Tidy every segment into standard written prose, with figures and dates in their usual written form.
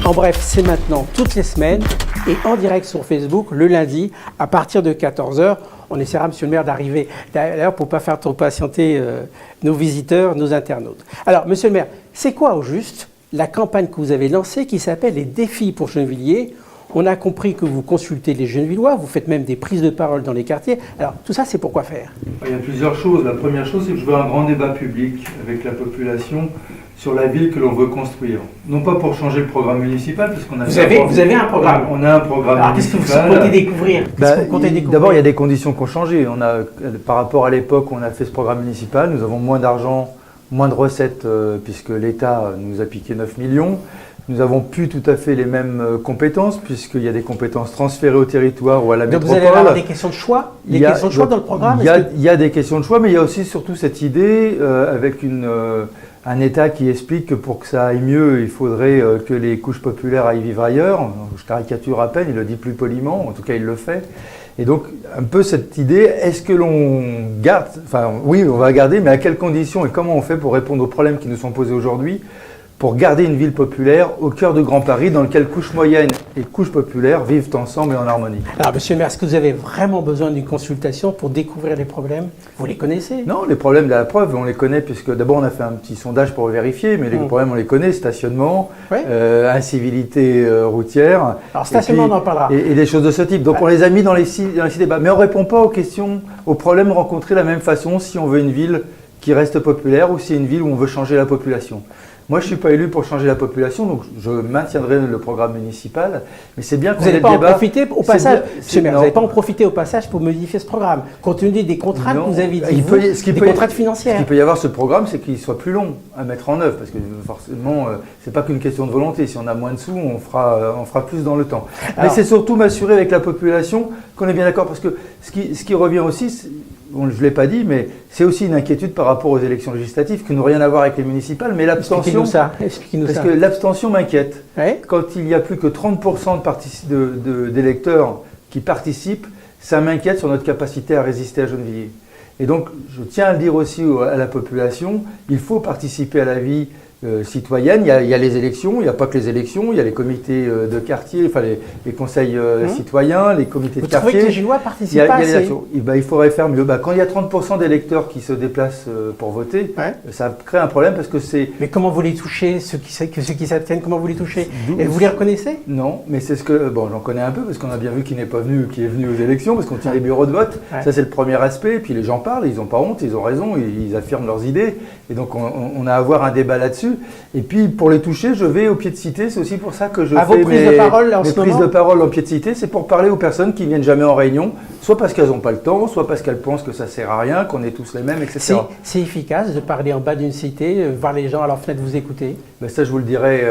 En bref, c'est maintenant toutes les semaines et en direct sur Facebook le lundi à partir de 14 h. On essaiera, monsieur le maire, d'arriver d'ailleurs pour ne pas faire trop patienter nos visiteurs, nos internautes. Alors, monsieur le maire, c'est quoi au juste la campagne que vous avez lancée qui s'appelle les défis pour Gennevilliers? On a compris que vous consultez les Gennevillois, vous faites même des prises de parole dans les quartiers. Alors, tout ça, c'est pour quoi faire? Il y a plusieurs choses. La première chose, c'est que je veux un grand débat public avec la population sur la ville que l'on veut construire. Non pas pour changer le programme municipal, parce qu'on a... Vous avez un programme? On a un programme Alors, qu'est-ce que vous comptez découvrir? D'abord, il y a des conditions qui ont changé. Par rapport à l'époque où on a fait ce programme municipal, nous avons moins d'argent, moins de recettes, puisque l'État nous a piqué 9 millions. Nous n'avons plus tout à fait les mêmes compétences, puisqu'il y a des compétences transférées au territoire ou à la métropole. Donc vous allez avoir des questions de choix? Des questions de choix dans le programme? Il y a des questions de choix, mais il y a aussi surtout cette idée, avec un État qui explique que pour que ça aille mieux, il faudrait que les couches populaires aillent vivre ailleurs. Je caricature à peine, il le dit plus poliment, en tout cas il le fait. Et donc, un peu cette idée, est-ce que l'on garde, enfin oui, on va garder, mais à quelles conditions et comment on fait pour répondre aux problèmes qui nous sont posés aujourd'hui, pour garder une ville populaire au cœur de Grand Paris, dans lequel couche moyenne et couche populaire vivent ensemble et en harmonie. Alors, monsieur le maire, est-ce que vous avez vraiment besoin d'une consultation pour découvrir les problèmes? Vous les connaissez? Non, les problèmes de la preuve, on les connaît, puisque d'abord on a fait un petit sondage pour vérifier, mais les problèmes on les connaît, stationnement, incivilité routière. Alors, stationnement, on en parlera. Et des choses de ce type. Donc on les a mis dans les six débats. Mais on ne répond pas aux questions, aux problèmes rencontrés de la même façon si on veut une ville qui reste populaire ou si c'est une ville où on veut changer la population. Moi, je ne suis pas élu pour changer la population, donc je maintiendrai le programme municipal. Mais c'est bien qu'on ait le débat. Vous n'allez pas en profiter au passage, monsieur le maire, vous n'allez pas en profiter au passage pour modifier ce programme, compte tenu des contraintes que vous avez dit, des contraintes financières. Ce qu'il peut y avoir ce programme, c'est qu'il soit plus long à mettre en œuvre, parce que forcément, ce n'est pas qu'une question de volonté. Si on a moins de sous, on fera plus dans le temps. Alors, mais c'est surtout m'assurer avec la population qu'on est bien d'accord, parce que ce qui revient aussi, bon, je ne l'ai pas dit, mais c'est aussi une inquiétude par rapport aux élections législatives qui n'ont rien à voir avec les municipales, mais l'abstention. Expliquez-nous ça. Parce que l'abstention m'inquiète. Ouais. Quand il n'y a plus que 30% d'électeurs qui participent, ça m'inquiète sur notre capacité à résister à Gennevilliers. Et donc, je tiens à le dire aussi à la population, il faut participer à la vie citoyenne. Il y a les élections, il n'y a pas que les élections, il y a les comités de quartier, enfin les conseils citoyens, les comités de quartier. Vous trouvez que les Gillois participent pas assez? Il faudrait faire mieux. Quand il y a 30% d'électeurs qui se déplacent pour voter, ça crée un problème parce que c'est... Mais comment vous les touchez, ceux qui s'abstiennent, comment vous les touchez? Et vous les reconnaissez? Non, mais c'est ce que... Bon, j'en connais un peu parce qu'on a bien vu qui n'est pas venu, qui est venu aux élections, parce qu'on tient les bureaux de vote. Ça, c'est le premier aspect. Et puis les gens parlent, ils n'ont pas honte, ils ont raison, ils affirment leurs idées. Et donc, on a à avoir un débat là-dessus. Et puis, pour les toucher, je vais au pied de cité. C'est aussi pour ça que je fais mes prises de parole en pied de cité. C'est pour parler aux personnes qui ne viennent jamais en réunion, soit parce qu'elles n'ont pas le temps, soit parce qu'elles pensent que ça ne sert à rien, qu'on est tous les mêmes, etc. C'est efficace de parler en bas d'une cité, voir les gens à leur fenêtre vous écouter? Ça, je vous le dirai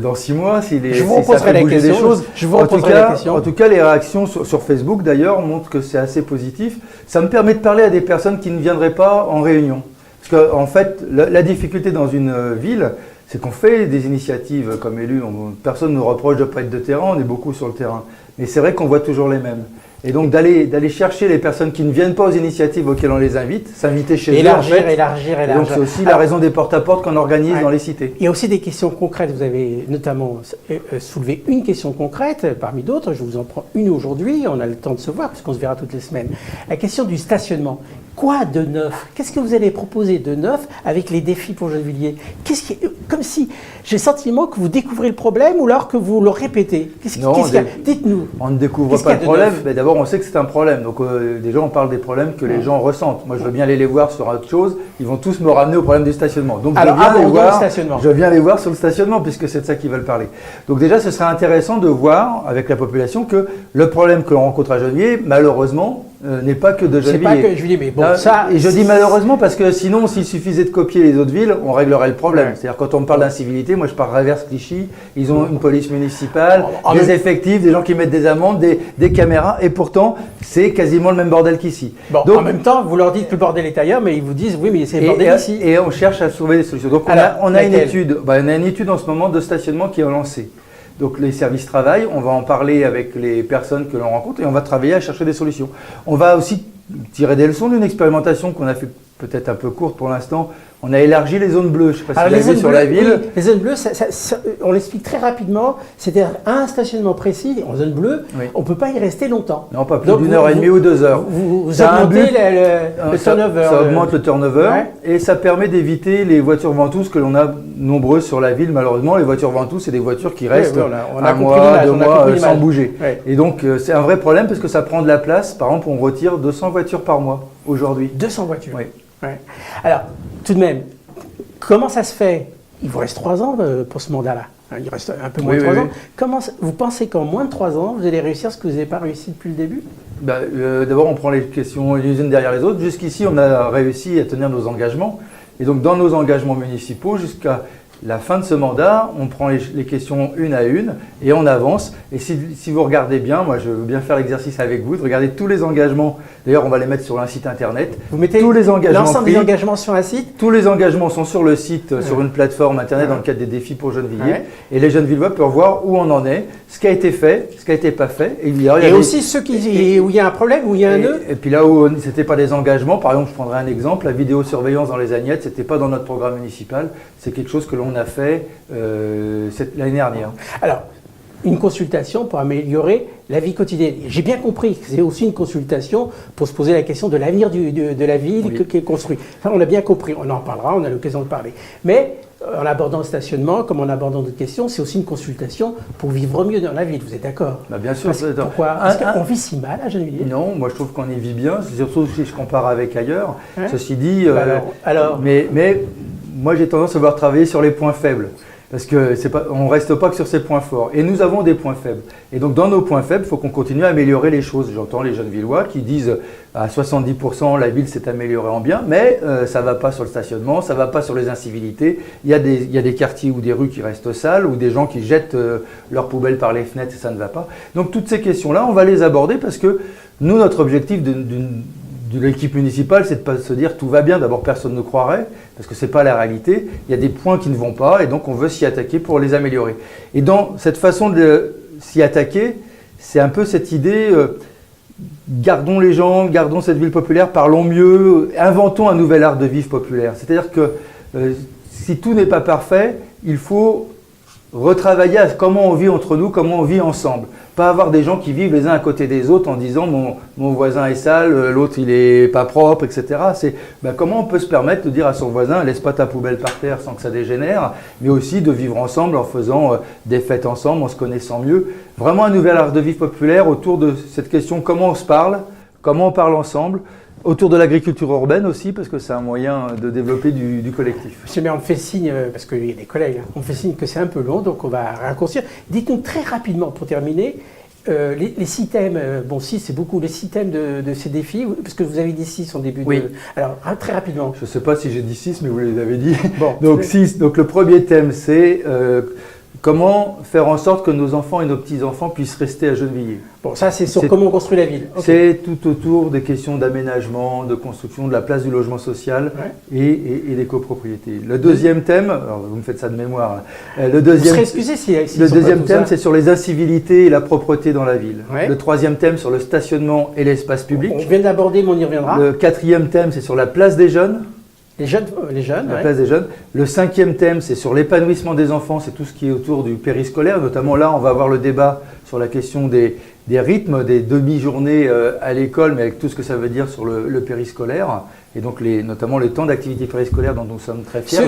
dans 6 mois. Je vous reposerai la question. En tout cas, les réactions sur Facebook, d'ailleurs, montrent que c'est assez positif. Ça me permet de parler à des personnes qui ne viendraient pas en réunion. Parce qu'en fait, la difficulté dans une ville, c'est qu'on fait des initiatives comme élu. Personne ne nous reproche de ne pas être de terrain, on est beaucoup sur le terrain. Mais c'est vrai qu'on voit toujours les mêmes. Et donc d'aller chercher les personnes qui ne viennent pas aux initiatives auxquelles on les invite, s'inviter chez eux. Élargir. Et donc c'est aussi la raison des porte-à-porte qu'on organise dans les cités. Il y a aussi des questions concrètes. Vous avez notamment soulevé une question concrète parmi d'autres. Je vous en prends une aujourd'hui. On a le temps de se voir puisqu'on se verra toutes les semaines. La question du stationnement. Quoi de neuf? Qu'est-ce que vous allez proposer de neuf avec les défis pour Gennevilliers? Comme si j'ai le sentiment que vous découvrez le problème ou alors que vous le répétez. Dites-nous. On ne découvre pas le problème. Mais d'abord, on sait que c'est un problème. Donc déjà, on parle des problèmes que les gens ressentent. Moi, je veux bien aller les voir sur autre chose. Ils vont tous me ramener au problème du stationnement. Donc je viens les voir sur le stationnement puisque c'est de ça qu'ils veulent parler. Donc déjà, ce serait intéressant de voir avec la population que le problème que l'on rencontre à Gennevilliers, malheureusement, n'est pas que de Gennevilliers. C'est pas que Gennevilliers, mais bon, et je dis malheureusement parce que sinon, s'il suffisait de copier les autres villes, on réglerait le problème. C'est-à-dire quand on me parle d'incivilité, moi je parle vers Clichy, ils ont une police municipale, des effectifs, des gens qui mettent des amendes, des caméras, et pourtant c'est quasiment le même bordel qu'ici. Donc, en même temps, vous leur dites que le bordel est ailleurs, mais ils vous disent oui, mais c'est le bordel ici. Et on cherche à trouver des solutions. Donc on a une étude en ce moment de stationnement qui est lancée. Donc les services travaillent, on va en parler avec les personnes que l'on rencontre et on va travailler à chercher des solutions. On va aussi tirer des leçons d'une expérimentation qu'on a fait peut-être un peu courte pour l'instant, On a élargi les zones bleues. Je ne sais pas si Alors, vous l'avez vu sur la ville. oui, les zones bleues, on l'explique très rapidement. C'est-à-dire un stationnement précis en zone bleue, Oui. on ne peut pas y rester longtemps. Non, pas plus Donc, d'une heure et demie ou 2 heures. Vous Ça a un augmentez but. le turnover. Ça augmente le turnover Ouais. et ça permet d'éviter les voitures ventouses que l'on a nombreuses sur la ville. Malheureusement, les voitures ventouses, c'est des voitures qui restent on a un compris mois, l'image, 2 on a mois compris sans l'image. bouger. Ouais. Et donc, c'est un vrai problème parce que ça prend de la place. Par exemple, on retire 200 voitures par mois aujourd'hui. 200 voitures. Oui. Ouais. Alors, tout de même, comment ça se fait? Il vous reste 3 ans pour ce mandat-là. Il reste un peu moins Oui, de 3 oui, ans. oui. Vous pensez qu'en moins de 3 ans, vous allez réussir ce que vous n'avez pas réussi depuis le début? D'abord, on prend les questions les unes derrière les autres. Jusqu'ici, on a réussi à tenir nos engagements. Et donc, dans nos engagements municipaux, jusqu'à la fin de ce mandat, on prend les questions une à une et on avance. Et si vous regardez bien, moi je veux bien faire l'exercice avec vous, de regarder tous les engagements. D'ailleurs, on va les mettre sur un site internet. Vous mettez tous les engagements l'ensemble pris. des engagements sur un site? Tous les engagements sont sur le site, sur une plateforme internet dans le cadre des défis pour Gennevilliers. Ouais. Et les Gennevillois peuvent voir où on en est, ce qui a été fait, ce qui n'a été pas fait. Et, il y a Et des- aussi ceux où il y a un problème, où il y a un nœud? et puis là où ce n'était pas des engagements, par exemple, je prendrai un exemple, la vidéosurveillance dans les Agnettes, ce n'était pas dans notre programme municipal, c'est quelque chose que l'on a fait l'année dernière. Alors, une consultation pour améliorer la vie quotidienne. J'ai bien compris que c'est aussi une consultation pour se poser la question de l'avenir de la ville Oui. qui est construite. Enfin, on a bien compris, on en parlera, on a l'occasion de parler. Mais en abordant le stationnement, comme en abordant d'autres questions, c'est aussi une consultation pour vivre mieux dans la ville, vous êtes d'accord? Bah, bien sûr. Parce, pourquoi? Parce qu'on vit si mal à Gennevilliers. Non, moi je trouve qu'on y vit bien, c'est surtout si je compare avec ailleurs. Hein? Ceci dit, alors mais moi j'ai tendance à vouloir travailler sur les points faibles. Parce que on ne reste pas que sur ces points forts. Et nous avons des points faibles. Et donc dans nos points faibles, il faut qu'on continue à améliorer les choses. J'entends les Gennevillois qui disent à 70% la ville s'est améliorée en bien, mais ça ne va pas sur le stationnement, ça ne va pas sur les incivilités. Il y a des quartiers ou des rues qui restent sales, ou des gens qui jettent leurs poubelles par les fenêtres et ça ne va pas. Donc toutes ces questions-là, on va les aborder parce que nous, notre objectif de l'équipe municipale, c'est de ne pas se dire tout va bien. D'abord, personne ne croirait, parce que ce n'est pas la réalité. Il y a des points qui ne vont pas, et donc on veut s'y attaquer pour les améliorer. Et dans cette façon de s'y attaquer, c'est un peu cette idée, gardons les gens, gardons cette ville populaire, parlons mieux, inventons un nouvel art de vivre populaire. C'est-à-dire que si tout n'est pas parfait, il faut retravailler à comment on vit entre nous, comment on vit ensemble. Pas avoir des gens qui vivent les uns à côté des autres en disant mon voisin est sale, l'autre il est pas propre, etc. C'est comment on peut se permettre de dire à son voisin laisse pas ta poubelle par terre sans que ça dégénère, mais aussi de vivre ensemble en faisant des fêtes ensemble, en se connaissant mieux. Vraiment un nouvel art de vivre populaire autour de cette question comment on se parle, comment on parle ensemble. Autour de l'agriculture urbaine aussi, parce que c'est un moyen de développer du collectif. Monsieur le maire, on me fait signe, parce qu'il y a des collègues, on me fait signe que c'est un peu long, donc on va raccourcir. Dites-nous très rapidement, pour terminer, les 6 thèmes, bon 6 c'est beaucoup, les 6 thèmes de ces défis, parce que vous avez dit 6 en début Oui. de... Alors, très rapidement. Je ne sais pas si j'ai dit 6, mais vous les avez dit. Bon. Donc 6. Donc le premier thème, c'est comment faire en sorte que nos enfants et nos petits-enfants puissent rester à Gennevilliers. Bon, ça c'est sur comment on construit la ville. Ok. C'est tout autour des questions d'aménagement, de construction, de la place du logement social et des copropriétés. Le deuxième thème, alors vous me faites ça de mémoire, hein. Le Vous deuxième, serez excusé si le deuxième thème, c'est sur les incivilités et la propreté dans la ville. Ouais. Le troisième thème, sur le stationnement et l'espace public. On vient d'aborder, mais on y reviendra. Le quatrième thème, c'est sur la place des jeunes. Les jeunes, La place des jeunes. Le cinquième thème, c'est sur l'épanouissement des enfants, c'est tout ce qui est autour du périscolaire. Notamment là, on va avoir le débat sur la question des rythmes, des demi-journées à l'école, mais avec tout ce que ça veut dire sur le périscolaire. Et donc notamment les temps d'activité périscolaire dont nous sommes très fiers.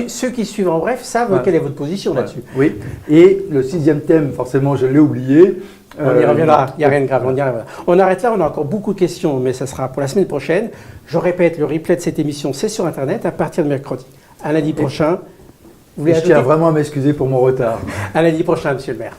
Ceux qui suivent en bref savent quelle est votre position là-dessus. Oui. Et le sixième thème, forcément, je l'ai oublié. On y reviendra, il n'y a rien de grave, on y reviendra. On arrête là, on a encore beaucoup de questions, mais ça sera pour la semaine prochaine. Je répète, le replay de cette émission, c'est sur Internet à partir de mercredi. À lundi prochain. Je tiens vraiment à m'excuser pour mon retard. À lundi prochain, monsieur le maire.